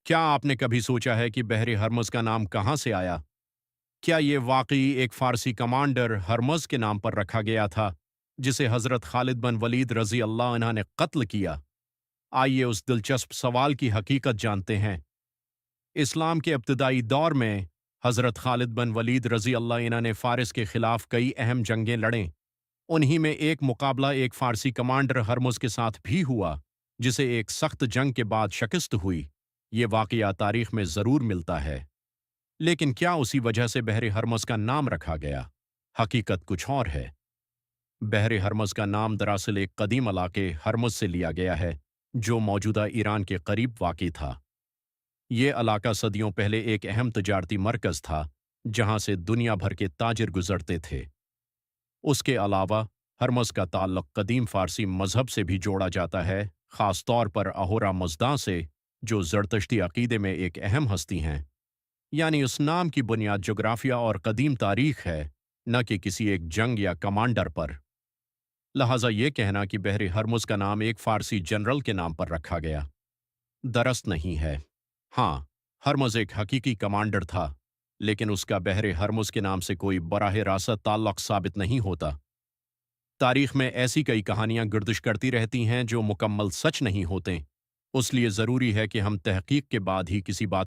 کیا آپ نے کبھی سوچا ہے کہ بحر ہرمز کا نام کہاں سے آیا؟ کیا یہ واقعی ایک فارسی کمانڈر ہرمز کے نام پر رکھا گیا تھا جسے حضرت خالد بن ولید رضی اللہ عنہ نے قتل کیا؟ آئیے اس دلچسپ سوال کی حقیقت جانتے ہیں۔ اسلام کے ابتدائی دور میں حضرت خالد بن ولید رضی اللہ عنہ نے فارس کے خلاف کئی اہم جنگیں لڑیں۔ انہی میں ایک مقابلہ ایک فارسی کمانڈر ہرمز کے ساتھ بھی ہوا جسے ایک سخت جنگ کے بعد شکست ہوئی۔ یہ واقعہ تاریخ میں ضرور ملتا ہے، لیکن کیا اسی وجہ سے بحر ہرمز کا نام رکھا گیا؟ حقیقت کچھ اور ہے۔ بحر ہرمز کا نام دراصل ایک قدیم علاقے ہرمز سے لیا گیا ہے جو موجودہ ایران کے قریب واقع تھا۔ یہ علاقہ صدیوں پہلے ایک اہم تجارتی مرکز تھا جہاں سے دنیا بھر کے تاجر گزرتے تھے۔ اس کے علاوہ ہرمز کا تعلق قدیم فارسی مذہب سے بھی جوڑا جاتا ہے، خاص طور پر اہورا مزداں سے، جو زرتشتی عقیدے میں ایک اہم ہستی ہیں۔ یعنی اس نام کی بنیاد جغرافیہ اور قدیم تاریخ ہے، نہ کہ کسی ایک جنگ یا کمانڈر پر۔ لہٰذا یہ کہنا کہ بحر ہرمز کا نام ایک فارسی جنرل کے نام پر رکھا گیا درست نہیں ہے۔ ہاں، ہرمز ایک حقیقی کمانڈر تھا، لیکن اس کا بحر ہرمز کے نام سے کوئی براہ راست تعلق ثابت نہیں ہوتا۔ تاریخ میں ایسی کئی کہانیاں گردش کرتی رہتی ہیں جو مکمل سچ نہیں ہوتے، اس لیے ضروری ہے کہ ہم تحقیق کے بعد ہی کسی بات